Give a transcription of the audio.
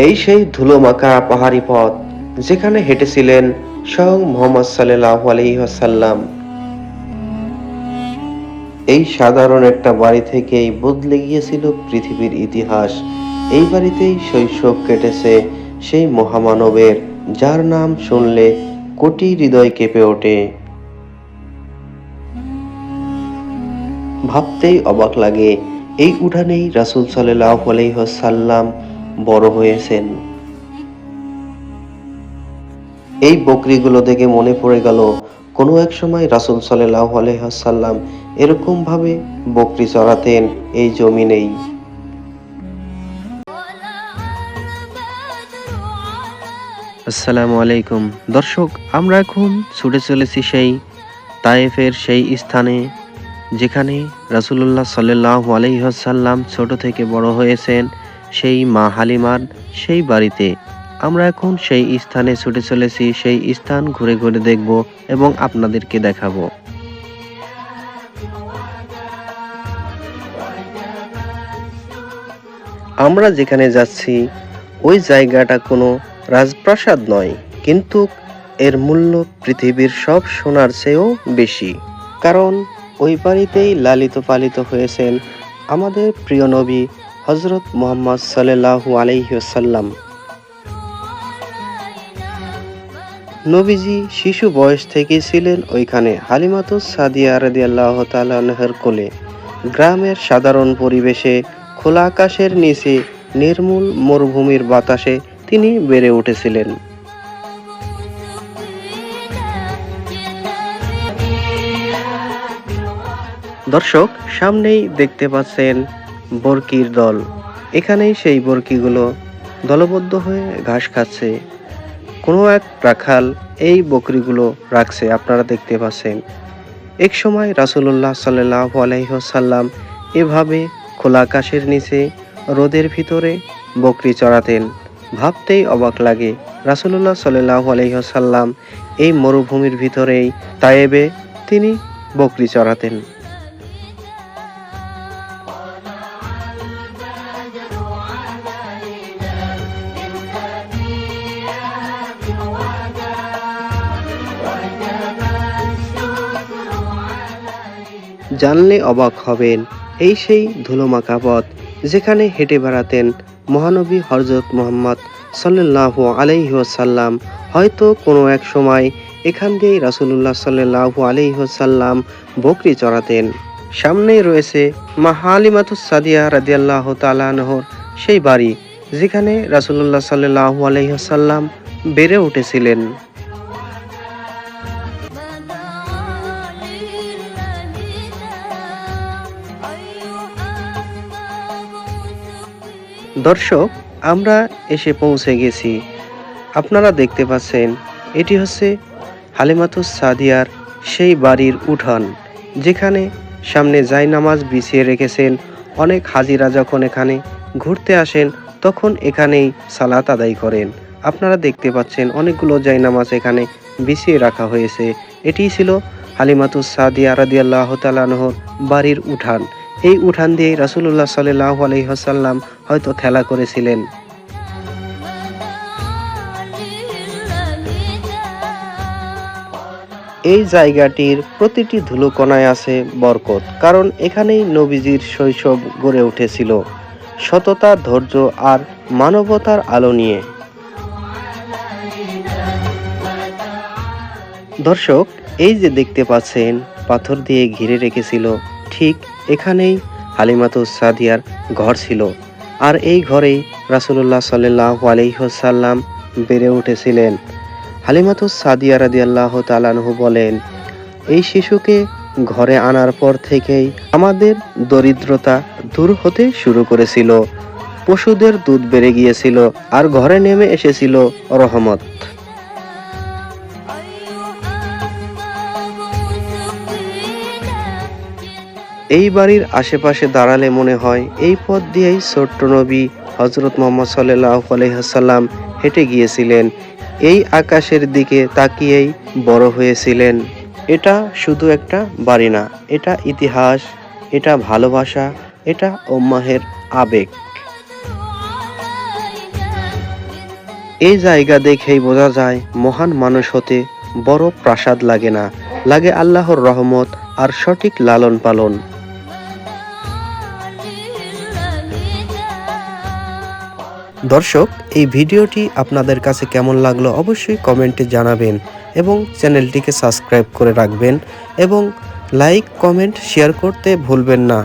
এই সেই ধুলোমাখা পাহাড়ি পথ যেখানে হেঁটেছিলেন স্বয়ং মুহাম্মদ সাল্লাল্লাহু আলাইহি ওয়াসাল্লাম। এই সাধারণ একটা বাড়ি থেকেই বদলে গিয়েছিল পৃথিবীর ইতিহাস। এই বাড়িতেই শৈশব কেটেছে সেই মহামানবের, যার নাম শুনলে কোটি হৃদয় কেঁপে ওঠে। ভাবতেই অবাক লাগে, এই উঠানেই রাসূল সাল্লাল্লাহু আলাইহি ওয়াসাল্লাম বড় হয়েছেন। এই বকরিগুলো দেখে মনে পড়ে গেল, কোনো এক সময় রাসূল সাল্লাল্লাহু আলাইহি ওয়াসাল্লাম এরকম ভাবে বকরি চড়াতেন এই জমিনেই। আসসালামু আলাইকুম দর্শক, আমরা এখন ছুটে চলেছি সেই তায়েফের সেই স্থানে যেখানে রাসূলুল্লাহ সাল্লাল্লাহু আলাইহি ওয়াসাল্লাম ছোট থেকে বড় হয়েছেন, সেই মা হালিমার সেই বাড়িতে। আমরা এখন সেই স্থানে ছুটে চলেছি, সেই স্থান ঘুরে ঘুরে দেখব এবং আপনাদেরকে দেখাবো। আমরা যেখানে যাচ্ছি ওই জায়গাটা কোনো রাজপ্রাসাদ নয়, কিন্তু এর মূল্য পৃথিবীর সব সোনার চেয়েও বেশি। কারণ ওই বাড়িতেই লালিত পালিত হয়েছেন আমাদের প্রিয় নবী হযরত মুহাম্মদ সাল্লাল্লাহু আলাইহি ওয়াসাল্লাম। নবীজি শিশু বয়স থেকেই ছিলেন ওইখানে হালিমাতুস সাদিয়া রাদিয়াল্লাহু তাআলা আনহার কোলে। গ্রামের সাধারণ পরিবেশে, খোলা আকাশের নিচে, নির্মল মরুভূমির বাতাসে তিনি বেড়ে উঠেছিলেন। দর্শক, সামনেই দেখতে পাচ্ছেন বরকির দল। এখানেই সেই বরকিগুলো দলবদ্ধ হয়ে ঘাস খাচ্ছে। কোনো এক রাখাল এই বকরিগুলো রাখছে, আপনারা দেখতে পাচ্ছেন। এক সময় রাসূলুল্লাহ সাল্লাল্লাহু আলাইহি ওয়াসাল্লাম এভাবে খোলা আকাশের নিচে রোদের ভিতরে বকরি চড়াতেন। ভাবতেই অবাক লাগে, রাসূলুল্লাহ সাল্লাল্লাহু আলাইহি ওয়াসাল্লাম এই মরুভূমির ভিতরেই তায়েবে তিনি বকরি চড়াতেন। জানলে অবাক হবেন, এই সেই ধুলোমাখা পথ যেখানে হেঁটে বেড়াতেন মহানবী হযরত মুহাম্মদ সাল্লাল্লাহু আলাইহি ওয়াসাল্লাম। হয়তো কোনো এক সময় এখান দিয়েই রাসূলুল্লাহ সাল্লাল্লাহু আলাইহি ওয়াসাল্লাম বকরি চড়াতেন। সামনেই রয়েছে মা হালিমাতুস সাদিয়া রাদিয়াল্লাহু তাআলা আনহার সেই বাড়ি যেখানে রাসূলুল্লাহ সাল্লাল্লাহু আলাইহি ওয়াসাল্লাম বেড়ে উঠেছিলেন। দর্শক, আমরা এসে পৌঁছে গেছি। আপনারা দেখতে পাচ্ছেন, এটি হচ্ছে হালিমাতুস সাদিয়ার সেই বাড়ির উঠান, যেখানে সামনে জায়নামাজ বিছিয়ে রেখেছেন। অনেক হাজিরা যখন এখানে ঘুরতে আসেন তখন এখানেই সালাত আদায় করেন। আপনারা দেখতে পাচ্ছেন অনেকগুলো জায়নামাজ এখানে বিছিয়ে রাখা হয়েছে। এটিই ছিল হালিমাতুস সাদিয়া রাদিয়াল্লাহু তাআলা আনহার বাড়ির উঠান। এই উঠান দিয়ে রাসূলুল্লাহ সাল্লাল্লাহু আলাইহি ওয়াসাল্লাম হয়তো খেলা করেছিলেন। এই জায়গাটির প্রতিটি ধুলোকণায় আছে বরকত, কারণ এখানেই নবীজির শৈশব গড়ে উঠেছিল, সততা, ধৈর্য আর মানবতার আলো নিয়ে। দর্শক, এই যে দেখতে পাচ্ছেন পাথর দিয়ে ঘিরে রেখেছিল, ঠিক এখানেই হালিমাতুস সাদিয়ার ঘর ছিল। আর এই ঘরেই রাসূলুল্লাহ সাল্লাল্লাহু আলাইহি ওয়াসাল্লাম বেড়ে উঠেছিলেন। হালিমাতুস সাদিয়া রাদিয়াল্লাহু তাআলা আনহু বলেন, এই শিশুকে ঘরে আনার পর থেকেই আমাদের দরিদ্রতা দূর হতে শুরু করেছিল, পশুদের দুধ বেড়ে গিয়েছিল, আর ঘরে নেমে এসেছিল রহমত। এই বাড়ির আশেপাশে দাঁড়ালে মনে হয় এই পথ দিয়েই ছোট্ট নবী হযরত মুহাম্মদ সাল্লাল্লাহু আলাইহি ওয়াসাল্লাম হেঁটে গিয়েছিলেন। এই আকাশের দিকে তাকিয়েই বড় হয়েছিলেন। এটা শুধু একটা বাড়ি না, এটা ইতিহাস, এটা ভালোবাসা, এটা উম্মাহের আবেগ। এই জায়গা দেখেই বোঝা যায় মহান মানুষ হতে বড় প্রাসাদ লাগে না, লাগে আল্লাহর রহমত আর সঠিক লালন পালন। দর্শক, এই ভিডিওটি আপনাদের কাছে কেমন লাগলো অবশ্যই কমেন্টে জানাবেন এবং চ্যানেলটিকে সাবস্ক্রাইব করে রাখবেন এবং লাইক, কমেন্ট, শেয়ার করতে ভুলবেন না।